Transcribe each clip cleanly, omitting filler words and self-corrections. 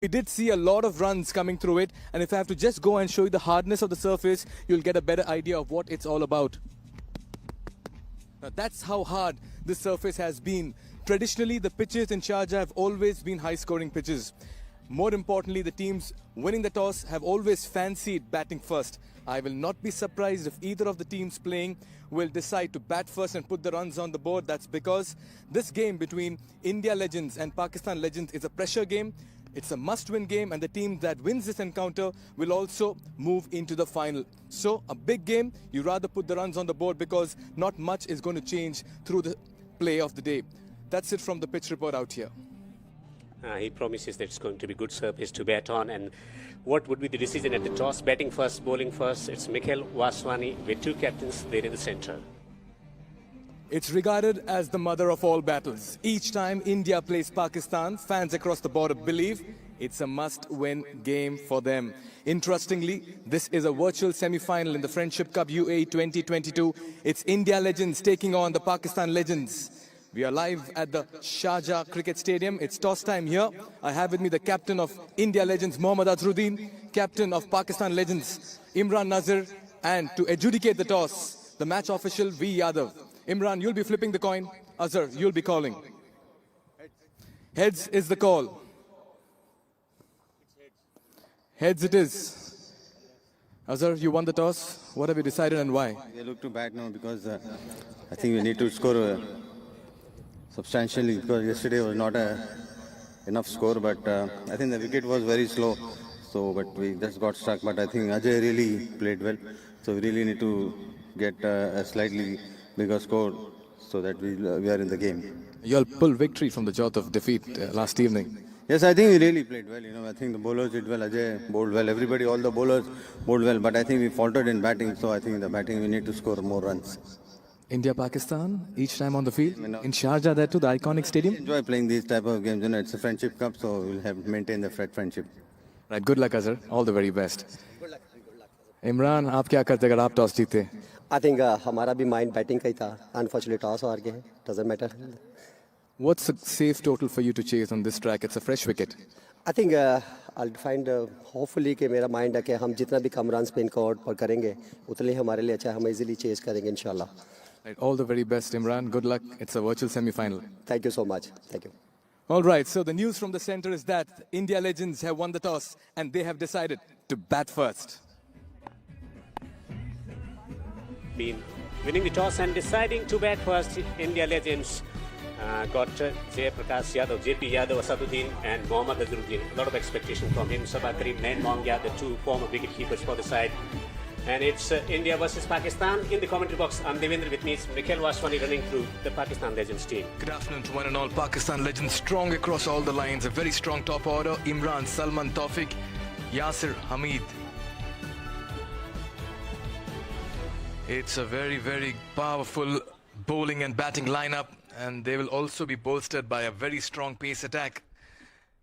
We did see a lot of runs coming through it, and if I have to just go and show you the hardness of the surface, you'll get a better idea of what it's all about. Now that's how hard this surface has been. Traditionally, the pitches in Sharjah have always been high-scoring pitches. More importantly, the teams winning the toss have always fancied batting first. I will not be surprised if either of the teams playing will decide to bat first and put the runs on the board. That's because this game between India legends and Pakistan legends is a pressure game. It's a must-win game, and the team that wins this encounter will also move into the final. So, a big game, you rather put the runs on the board because not much is going to change through the play of the day. That's it from the pitch report out here. He promises that it's going to be good surface to bat on. And what would be the decision at the toss? Batting first, bowling first. It's Mikhil Vaswani with two captains there in the center. It's regarded as the mother of all battles. Each time India plays Pakistan, fans across the border believe it's a must-win game for them. Interestingly, this is a virtual semi-final in the Friendship Cup UAE 2022. It's India legends taking on the Pakistan legends. We are live at the Sharjah Cricket Stadium. It's toss time here. I have with me the captain of India legends, Mohammad Azharuddin, captain of Pakistan legends, Imran Nazir, and to adjudicate the toss, the match official, V. Yadav. Imran, you'll be flipping the coin. Azhar, you'll be calling. Heads is the call. Heads it is. Azhar, you won the toss. What have you decided and why? They look to bat now because I think we need to score substantially, because yesterday was not enough score, but I think the wicket was very slow, so but we just got stuck. But I think Ajay really played well, so we really need to get a slightly bigger score so that we are in the game. You'll pull victory from the jaws of defeat last evening. Yes, I think we really played well. I think the bowlers did well. Ajay bowled well. Everybody, all the bowlers bowled well, but I think we faltered in batting. So I think in the batting we need to score more runs. India-Pakistan, each time on the field. In Sharjah, there too, the iconic stadium. Enjoy playing these type of games. It's a friendship cup, so we'll have maintain the friendship. Right, good luck, Azhar. All the very best. Imran, आप क्या करते अगर आप toss जीते? I think हमारा भी mind batting का ही था. Unfortunately, toss हार गए. Doesn't matter. What's a safe total for you to chase on this track? It's a fresh wicket. I think I'll find hopefully कि मेरा mind है कि हम जितना भी कम runs पे इनको out पर करेंगे उतने ही हमारे लिए अच्छा हम easily chase करेंगे इंशाल्लाह. Right, all the very best, Imran. Good luck. It's a virtual semi-final. Thank you so much. Thank you. All right, so the news from the center is that India legends have won the toss and they have decided to bat first. Been winning the toss and deciding to bat first. India legends got Jay Prakash Yadav, JP Yadav, Asaduddin, and Mohammad Azharuddin. A lot of expectation from him. Sabah Karim, Nain Mongia, the two former wicket keepers for the side. And it's India versus Pakistan. In the commentary box, I'm Devendra. With me is Mikhil Vaswani running through the Pakistan legends team. Good afternoon to one and all. Pakistan legends strong across all the lines. A very strong top order. Imran, Salman, Tawfiq, Yasir, Hamid. It's a very, very powerful bowling and batting lineup, and they will also be bolstered by a very strong pace attack.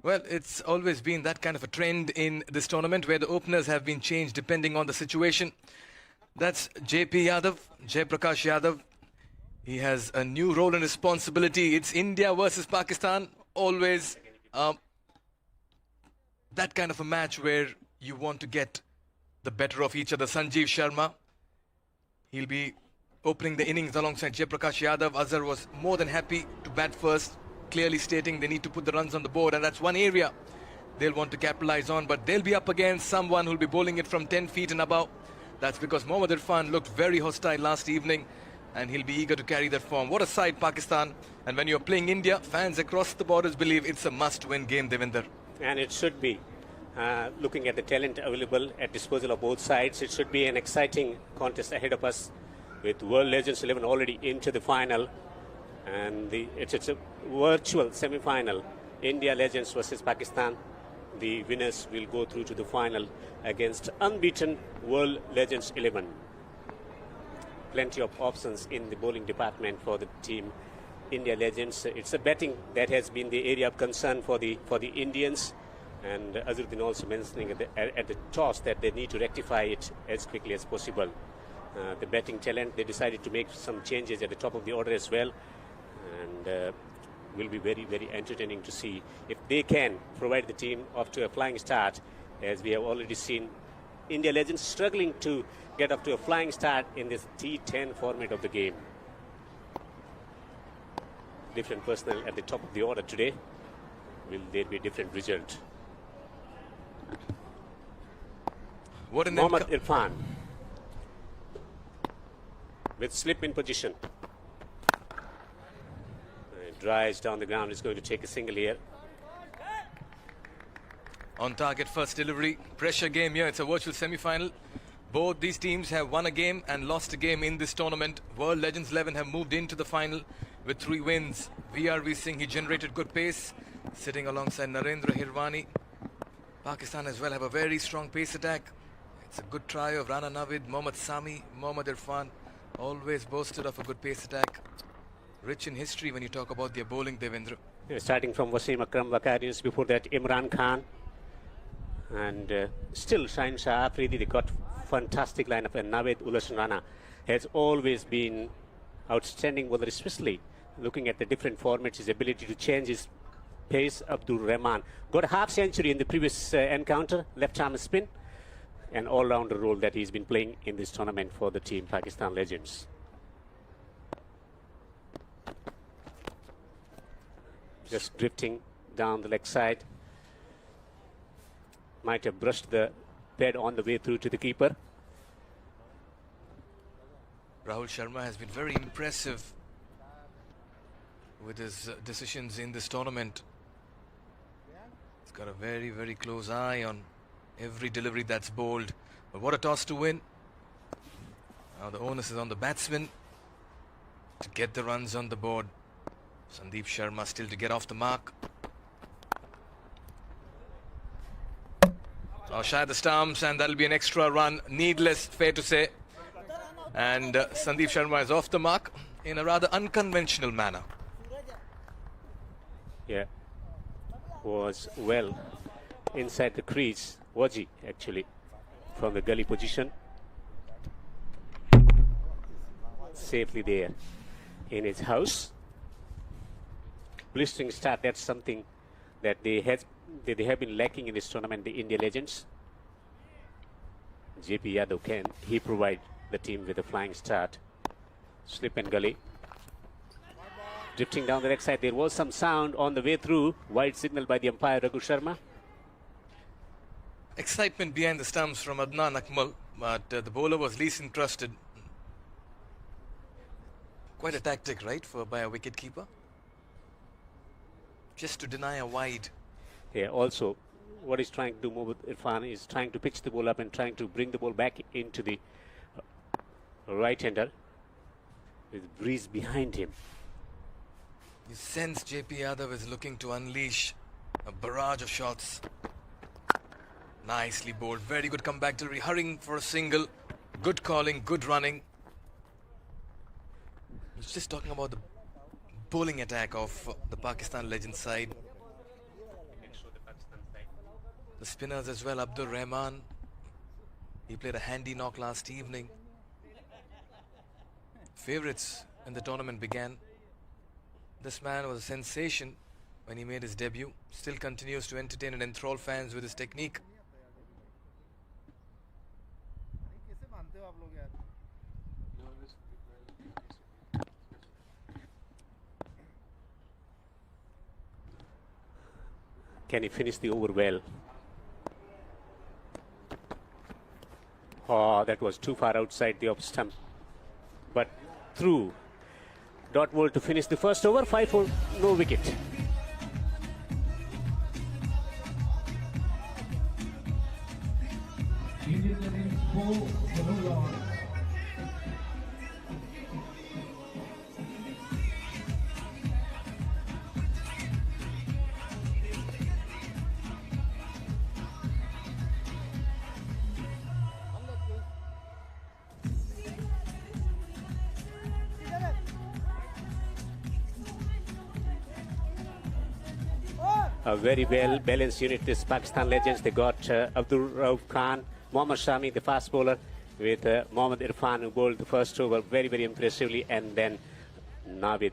Well, it's always been that kind of a trend in this tournament where the openers have been changed depending on the situation. That's JP Yadav, Jai Prakash Yadav. He has a new role and responsibility. It's India versus Pakistan. Always that kind of a match where you want to get the better of each other. Sanjeev Sharma, he'll be opening the innings alongside Jai Prakash Yadav. Azhar was more than happy to bat first, clearly stating they need to put the runs on the board, and that's one area they'll want to capitalize on. But they'll be up against someone who'll be bowling it from 10 feet and above. That's because Mohammad Irfan looked very hostile last evening, and he'll be eager to carry that form. What a side, Pakistan. And when you're playing India, fans across the borders believe it's a must-win game, Devinder. And it should be. Looking at the talent available at disposal of both sides, it should be an exciting contest ahead of us with World Legends 11 already into the final. And it's a virtual semi-final. India Legends versus Pakistan. The winners will go through to the final against unbeaten World Legends 11. Plenty of options in the bowling department for the team India Legends. It's a batting that has been the area of concern for the Indians. And Azharuddin also mentioning at the toss that they need to rectify it as quickly as possible. The batting talent, they decided to make some changes at the top of the order as well. And will be very, very entertaining to see if they can provide the team off to a flying start, as we have already seen India Legends struggling to get off to a flying start in this T10 format of the game. Different personnel at the top of the order today. Will there be a different result? What an Mohammad Irfan with slip in position. Drives down the ground, is going to take a single here. On target first delivery, pressure game here. It's a virtual semi-final. Both these teams have won a game and lost a game in this tournament. World Legends 11 have moved into the final with 3 wins. VRV Singh, he generated good pace, sitting alongside Narendra Hirwani. Pakistan as well have a very strong pace attack. It's a good trio of Rana Navid, Mohammad Sami, Mohammad Irfan. Always boasted of a good pace attack. Rich in history when you talk about their bowling, Devendra. Starting from Wasim Akram Vakarians, before that Imran Khan, and still Shaheen Shah Afridi. They got fantastic lineup, and Naveed Ulasan Rana has always been outstanding bowler, especially looking at the different formats, his ability to change his pace. Abdul Rahman got a half century in the previous encounter, left arm spin, an all-rounder role that he's been playing in this tournament for the team Pakistan Legends. Just drifting down the leg side. Might have brushed the pad on the way through to the keeper. Rahul Sharma has been very impressive with his decisions in this tournament. He's got a very, very close eye on every delivery that's bowled. But what a toss to win. Now the onus is on the batsman to get the runs on the board. Sandeep Sharma still to get off the mark. Oh, shy the stumps, and that'll be an extra run. Needless, fair to say. And Sandeep Sharma is off the mark in a rather unconventional manner. Yeah, was well inside the crease. Waji actually from the gully position. Safely there in his house. Blistering start, that's something that they have been lacking in this tournament, the India Legends. JP Yadav, can he provide the team with a flying start? Slip and gully. Drifting down the leg side, there was some sound on the way through. Wide signal by the umpire Raghu Sharma. Excitement behind the stumps from Adnan Akmal, but the bowler was least interested. Quite a tactic, right, by a wicket-keeper? Just to deny a wide. Yeah, also, what he's trying to do, Mohammad Irfan, is trying to pitch the ball up and trying to bring the ball back into the right-hander with breeze behind him. You sense JP Yadav is looking to unleash a barrage of shots. Nicely bowled, very good comeback delivery, hurrying for a single. Good calling, good running. He's just talking about the bowling attack of the Pakistan Legends side. The spinners as well, Abdul Rahman. He played a handy knock last evening. Favourites in the tournament began. This man was a sensation when he made his debut. Still continues to entertain and enthrall fans with his technique. Can he finish the over well? Oh, that was too far outside the off stump. But through. Dot ball to finish the first over. 5 for no wicket. A very well balanced unit, this Pakistan Legends. They got Abdul Rauf Khan, Mohammad Shami, the fast bowler, with Mohammad Irfan, who bowled the first over very, very impressively, and then Naveed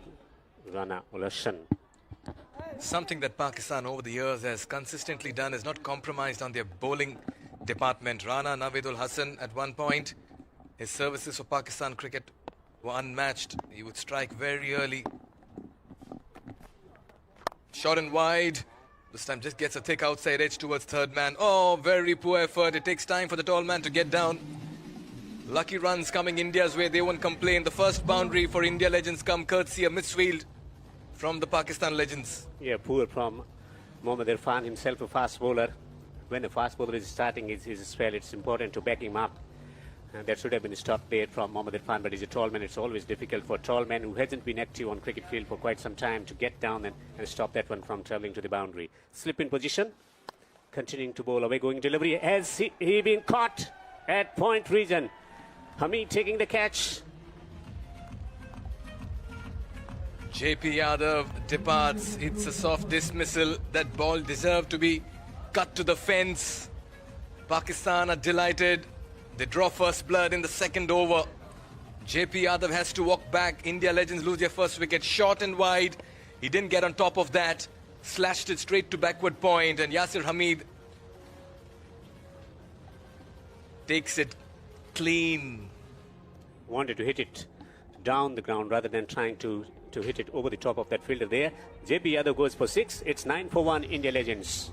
Rana Ulasan. Something that Pakistan over the years has consistently done is not compromised on their bowling department. Rana Naveedul Hassan at one point, his services for Pakistan cricket were unmatched. He would strike very early. Short and wide. This time just gets a thick outside edge towards third man. Oh, very poor effort. It takes time for the tall man to get down. Lucky runs coming India's way. They won't complain. The first boundary for India legends come courtesy of misfield from the Pakistan legends. Yeah, poor from Mohammad Irfan, himself a fast bowler. When a fast bowler is starting his spell, it's important to back him up. And that should have been a stop there from Mohammad Irfan, but he's a tall man. It's always difficult for a tall man who hasn't been active on cricket field for quite some time to get down and stop that one from travelling to the boundary. Slip in position, continuing to bowl away, going delivery. Has he been caught at point region? Hamid taking the catch. JP Yadav departs. It's a soft dismissal. That ball deserved to be cut to the fence. Pakistan are delighted. They draw first blood in the second over. JP Yadav has to walk back. India legends lose their first wicket. Short and wide. He didn't get on top of that. Slashed it straight to backward point. And Yasir Hamid takes it clean. Wanted to hit it down the ground rather than trying to hit it over the top of that fielder there. JP Yadav goes for 6. It's 9 for 1 India legends.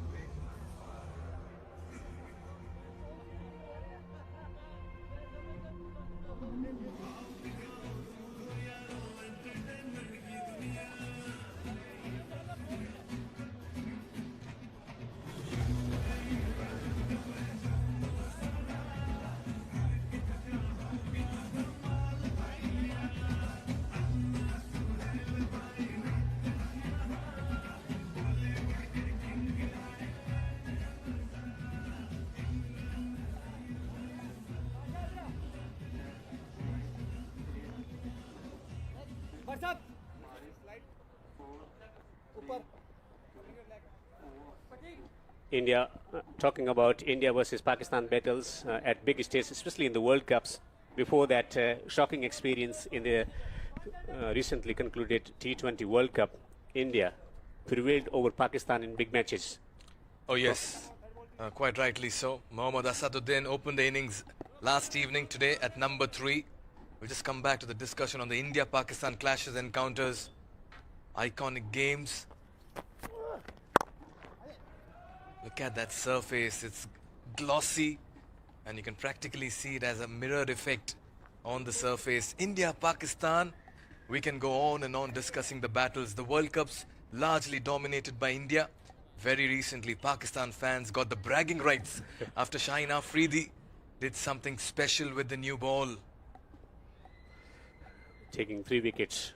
India, talking about India versus Pakistan battles at big stages, especially in the World Cups. Before that shocking experience in the recently concluded T20 World Cup, India prevailed over Pakistan in big matches. Oh yes, quite rightly so. Mohammad Asaduddin opened the innings last evening. Today at number 3. We'll just come back to the discussion on the India-Pakistan clashes, encounters, iconic games. Look at that surface. It's glossy and you can practically see it as a mirrored effect on the surface. India-Pakistan, we can go on and on discussing the battles. The World Cups largely dominated by India. Very recently, Pakistan fans got the bragging rights after Shaheen Afridi did something special with the new ball. Taking 3 wickets,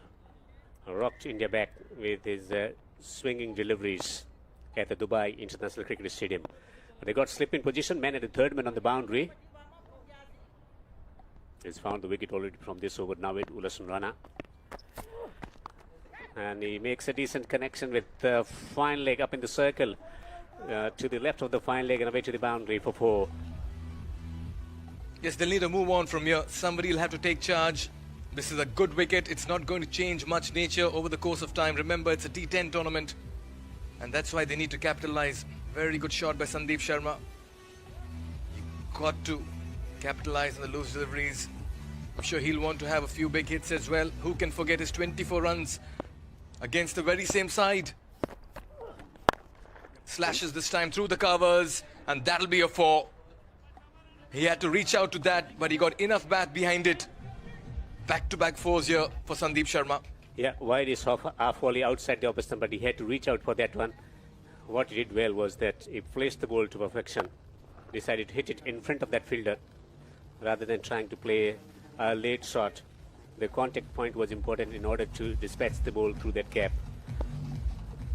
rocked India back with his swinging deliveries at the Dubai International Cricket Stadium. They got slip in position, man at the third man on the boundary. He's found the wicket already from this over now with Ulasan Rana. And he makes a decent connection with the fine leg up in the circle to the left of the fine leg and away to the boundary for 4. Yes, they'll need to move on from here. Somebody will have to take charge. This is a good wicket. It's not going to change much nature over the course of time. Remember, it's a T10 tournament. And that's why they need to capitalize. Very good shot by Sandeep Sharma. You got to capitalize on the loose deliveries. I'm sure he'll want to have a few big hits as well. Who can forget his 24 runs against the very same side? Slashes this time through the covers, and that'll be a 4. He had to reach out to that, but he got enough bat behind it. Back-to-back 4s here for Sandeep Sharma. Yeah, wide is half volley outside the opposition, but he had to reach out for that one. What he did well was that he placed the ball to perfection. Decided to hit it in front of that fielder rather than trying to play a late shot. The contact point was important in order to dispatch the ball through that gap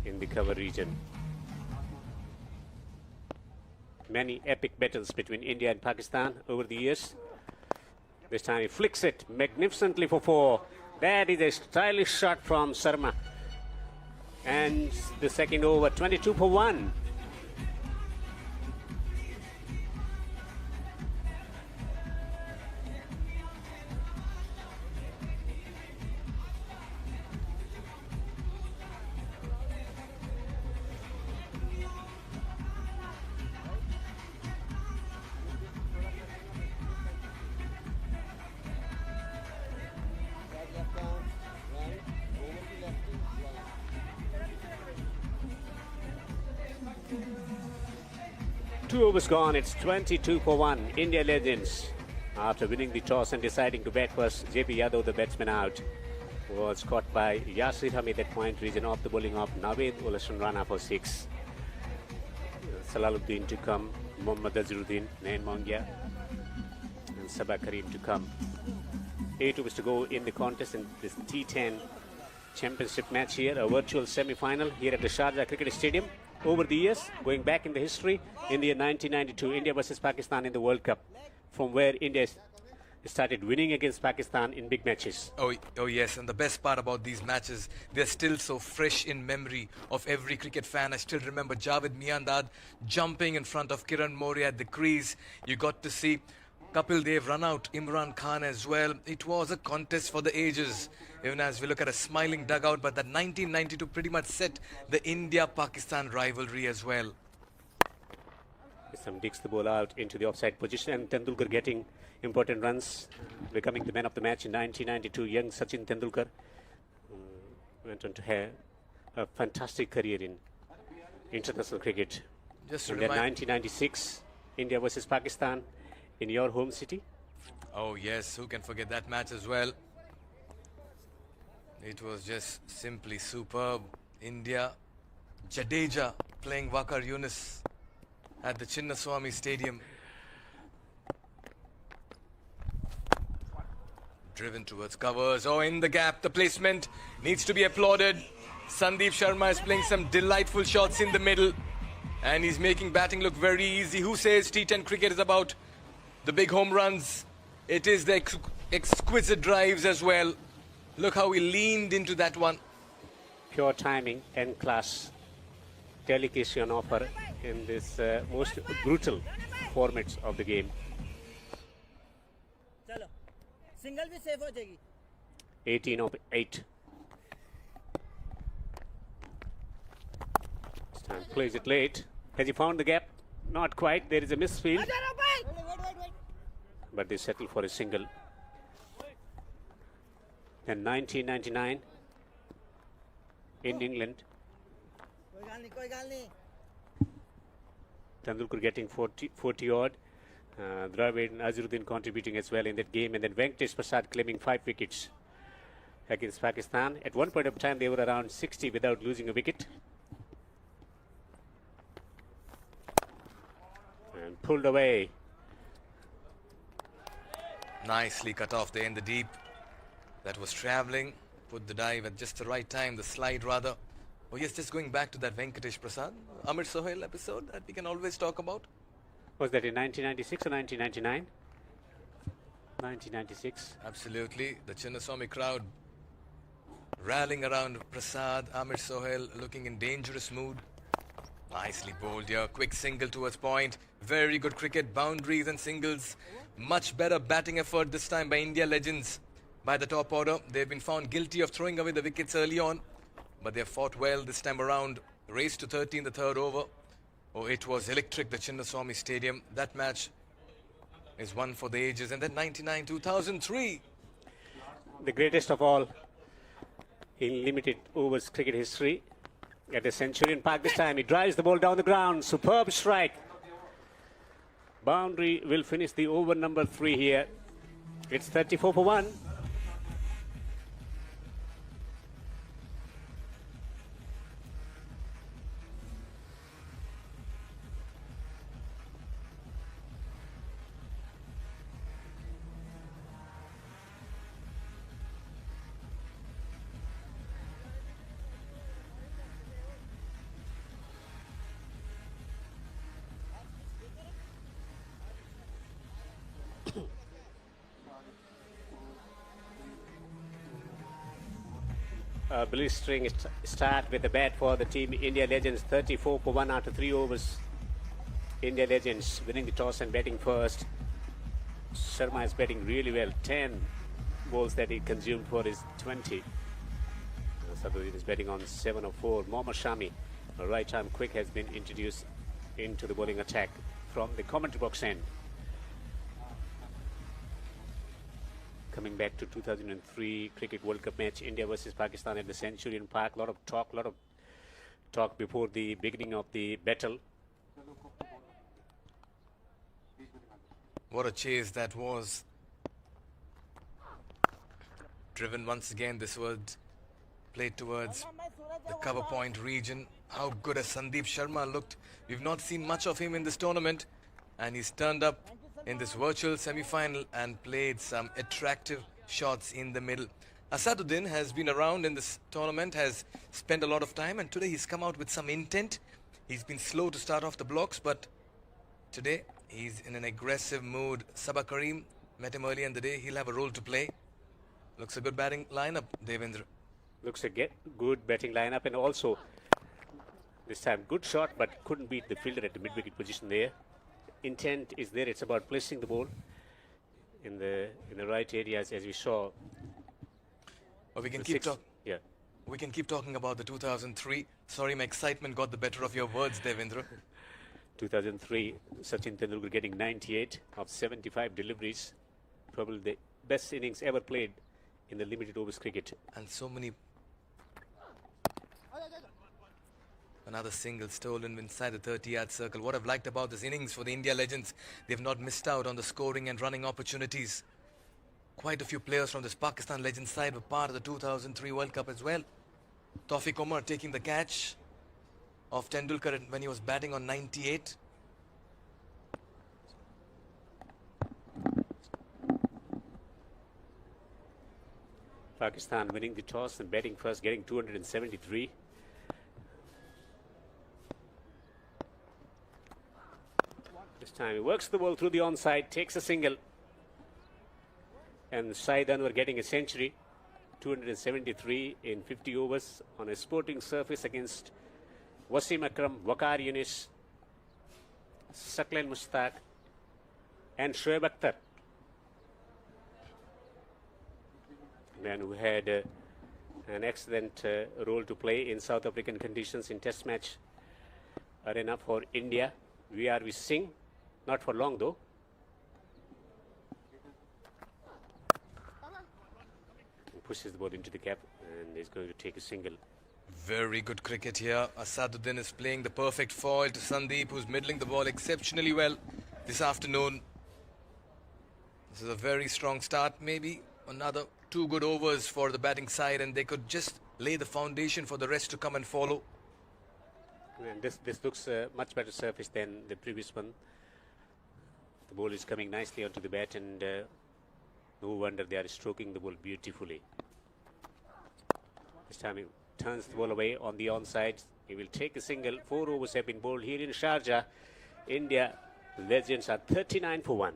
in the cover region. Many epic battles between India and Pakistan over the years. This time he flicks it magnificently for 4. That is a stylish shot from Sharma. And the second over, 22 for 1. 2 overs gone. It's 22 for 1. India Legends, after winning the toss and deciding to bat first, JP Yadav, the batsman out, was caught by Yasir Hamid at point region off the bowling of Naved Ulasan Rana for 6. Salaluddin to come, Mohammad Azharuddin, Nayan Mongia, and Sabah Karim to come. 8 overs to go in the contest in this T10 championship match here, a virtual semi-final here at the Sharjah Cricket Stadium. Over the years, going back in the history, in the year 1992, India versus Pakistan in the World Cup, from where India started winning against Pakistan in big matches. Oh yes, and the best part about these matches, they're still so fresh in memory of every cricket fan. I still remember Javed Miandad jumping in front of Kiran Moria at the crease. You got to see Kapil Dev run out Imran Khan as well. It was a contest for the ages, even as we look at a smiling dugout, but that 1992 pretty much set the India-Pakistan rivalry as well. Some digs the ball out into the offside position, and Tendulkar getting important runs, becoming the man of the match in 1992. Young Sachin Tendulkar went on to have a fantastic career in international cricket. Just And to then remind, 1996, India versus Pakistan in your home city. oh yes, who can forget that match as well? It was just simply superb. India, Jadeja playing Wakar Yunus at the Chinnaswamy Stadium. Driven towards covers. Oh, in the gap. The placement needs to be applauded. Sandeep Sharma is playing some delightful shots in the middle, and he's making batting look very easy. Who says T10 cricket is about the big home runs? It is the exquisite drives as well. Look how he leaned into that one. Pure timing and class. Delicacy on offer in this most brutal formats of the game. चलो single भी safe हो जाएगी 18 of 8. Stan plays it late. Has he found the gap? Not quite. There is a misfield, but they settle for a single. Then 1999 in England, कोई गाल नहीं Tendulkar getting 40 odd. Dravid and Azharuddin contributing as well in that game, and then Venkatesh Prasad claiming 5 wickets against Pakistan. At one point of time, they were around 60 without losing a wicket. And pulled away. Nicely cut off there in the deep. That was travelling. Put the dive at just the right time, the slide rather. Oh yes, just going back to that Venkatesh Prasad, Amir Sohail episode that we can always talk about. Was that in 1996 or 1999? 1996. Absolutely. The Chinnaswamy crowd rallying around Prasad, Amir Sohail looking in dangerous mood. Nicely bowled here. Quick single towards point. Very good cricket. Boundaries and singles. Much better batting effort this time by India Legends. By the top order, they've been found guilty of throwing away the wickets early on, but they've fought well this time around. Race to 30 in the third over. Oh, it was electric, the Chinnaswamy Stadium. That match is one for the ages. And then 99, 2003. The greatest of all in limited overs cricket history. At the Centurion Park this time, he drives the ball down the ground. Superb strike. Boundary will finish the over number 3 here. It's 34 for 1. Blistering start with the bat for the team India Legends. 34 for 1 after 3 overs. India Legends winning the toss and batting first. Sharma is batting really well. 10 balls that he consumed for his 20. Sadhuddin is batting on 7 of 4. Mohammad Shami, a right arm quick, has been introduced into the bowling attack from the commentary box end. Coming back to 2003 Cricket World Cup match, India versus Pakistan at the Centurion Park. lot of talk before the beginning of the battle. What a chase that was. Driven once again, this was played towards the cover point region. How good has Sandeep Sharma looked. We've not seen much of him in this tournament, and he's turned up in this virtual semi-final and played some attractive shots in the middle. Asaduddin has been around in this tournament, has spent a lot of time, and today he's come out with some intent. He's been slow to start off the blocks, but today he's in an aggressive mood. Sabah Karim met him earlier in the day. He'll have a role to play. Looks a good batting lineup, Devendra. Looks a good batting lineup, and also this time good shot, but couldn't beat the fielder at the mid-wicket position there. Intent is there. It's about placing the ball in the right areas, as we saw. Or we can The keep sixth- talking. Yeah. We can keep talking about the 2003. Sorry, my excitement got the better of your words, Devendra. 2003, Sachin Tendulkar getting 98 of 75 deliveries. Probably the best innings ever played in the limited overs cricket. And so many. Another single stolen inside the 30-yard circle. What I've liked about this innings for the India legends, they've not missed out on the scoring and running opportunities. Quite a few players from this Pakistan legends side were part of the 2003 World Cup as well. Tawfiq Umar taking the catch of Tendulkar when he was batting on 98. Pakistan winning the toss and batting first, getting 273. This time he works the ball through the onside, takes a single. And Shahid Anwar getting a century. 273 in 50 overs on a sporting surface against Wasim Akram, Waqar Yunis, Saqlain Mushtaq and Shoaib Akhtar. Man who had an excellent role to play in South African conditions in Test match arena for India. VRV Singh, not for long though. He pushes the ball into the cap and is going to take a single. Very good cricket here. Asaduddin is playing the perfect foil to Sandeep, who's middling the ball exceptionally well this afternoon. This is a very strong start. Maybe another 2 good overs for the batting side, and they could just lay the foundation for the rest to come and follow. And this looks a much better surface than the previous one. The ball is coming nicely onto the bat, and no wonder they are stroking the ball beautifully. This time he turns the ball away on the onside. He will take a single. 4 overs have been bowled here in Sharjah. India legends are 39 for 1.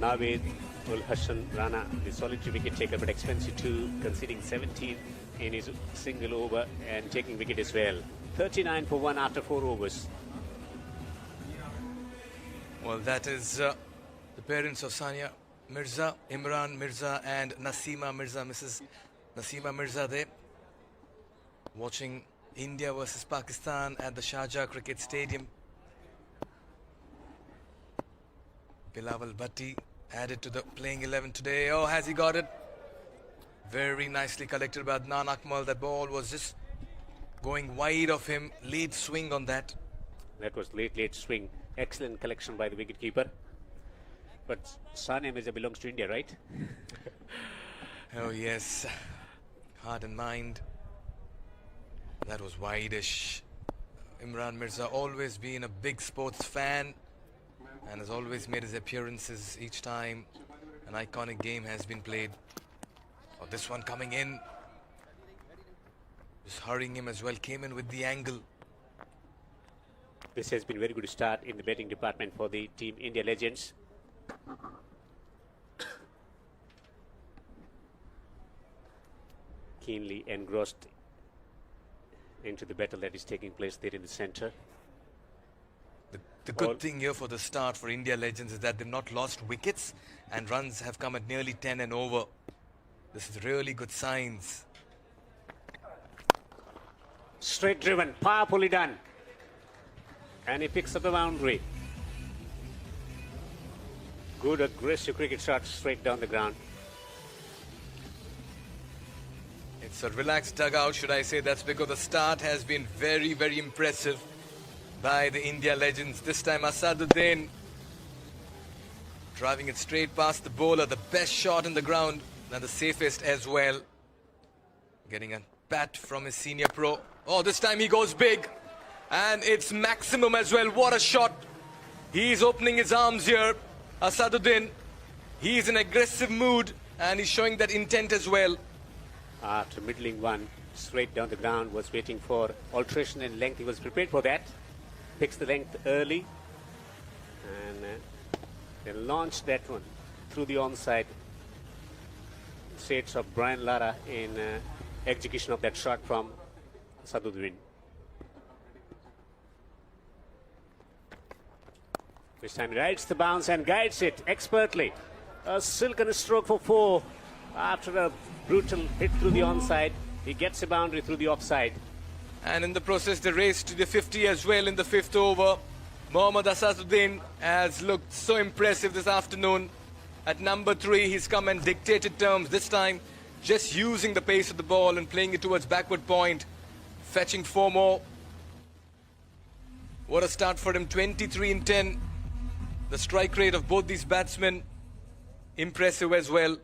Naveed Ul Hassan Rana, the solitary wicket taker, but expensive too, conceding 17 in his single over and taking wicket as well. 39 for 1 after 4 overs. Well, that is the parents of Sania Mirza, Imran Mirza and Naseema Mirza, Mrs. Naseema Mirza there, watching India versus Pakistan at the Sharjah Cricket Stadium. Bilawal Bhatti added to the playing 11 today. Oh, has he got it? Very nicely collected by Adnan Akmal. That ball was just going wide of him. Late swing on that. That was late swing. Excellent collection by the wicketkeeper. But Sania Mirza belongs to India, right? Oh yes, heart and mind. That was wide-ish. Imran Mirza always been a big sports fan and has always made his appearances each time an iconic game has been played. Oh, this one coming in, just hurrying him as well, came in with the angle. This has been a very good start in the batting department for the team India legends. Keenly engrossed into the battle that is taking place there in the center. The The good thing here for the start for India Legends is that they've not lost wickets and runs have come at nearly 10 and over. This is really good signs. Straight driven, powerfully done. And he picks up the boundary. Good aggressive cricket shot straight down the ground. It's a relaxed dugout, should I say. That's because the start has been very, very impressive by the India Legends. This time Asaduddin driving it straight past the bowler. The best shot in the ground and the safest as well. Getting a bat from his senior pro. Oh, this time he goes big. And it's maximum as well. What a shot. He's opening his arms here. Asaduddin. He's in aggressive mood and he's showing that intent as well. After middling one, straight down the ground, was waiting for alteration in length. He was prepared for that. Picks the length early. And then launched that one through the onside. Shades of Brian Lara in execution of that shot from Asaduddin. This time he rides the bounce and guides it expertly. A silken stroke for 4. After a brutal hit through the onside, he gets a boundary through the offside. And in the process, the race to the 50 as well in the 5th over. Mohammad Asaduddin has looked so impressive this afternoon. At number 3, he's come and dictated terms. This time, just using the pace of the ball and playing it towards backward point. Fetching 4 more. What a start for him, 23 in 10. The strike rate of both these batsmen, impressive as well.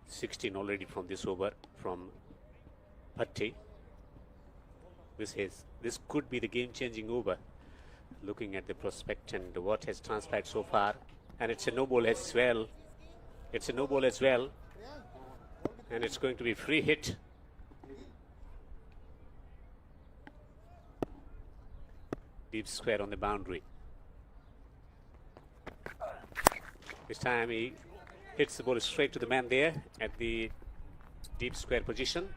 16 already from this over from Bhatti. This could be the game-changing over. Looking at the prospect and what has transpired so far, and it's a no ball as well. It's a no ball as well, and it's going to be free hit. Deep square on the boundary. This time he hits the ball straight to the man there at the deep square position.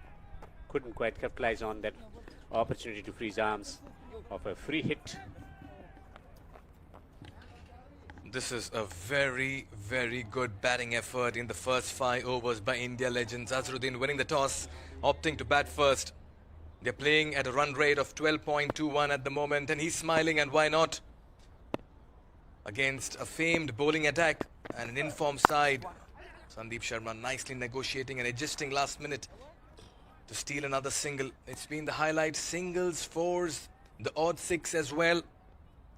Couldn't quite capitalize on that opportunity to free his arms of a free hit. This is a very, very good batting effort in the first 5 overs by India Legends. Azharuddin winning the toss, opting to bat first. They're playing at a run rate of 12.21 at the moment, and he's smiling, and why not? Against a famed bowling attack and an informed side. Sandeep Sharma nicely negotiating and adjusting last minute to steal another single. It's been the highlight. Singles, 4s, the odd 6 as well.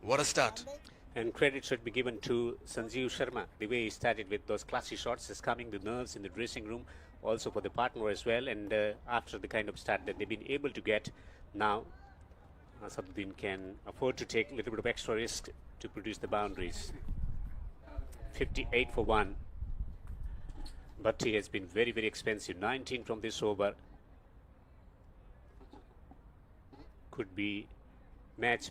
What a start. And credit should be given to Sanjeev Sharma. The way he started with those classy shots is calming the nerves in the dressing room, also for the partner as well. And after the kind of start that they've been able to get, now Asaduddin can afford to take a little bit of extra risk to produce the boundaries. 58 for 1. Bhatti has been very, very expensive. 19 from this over. Could be match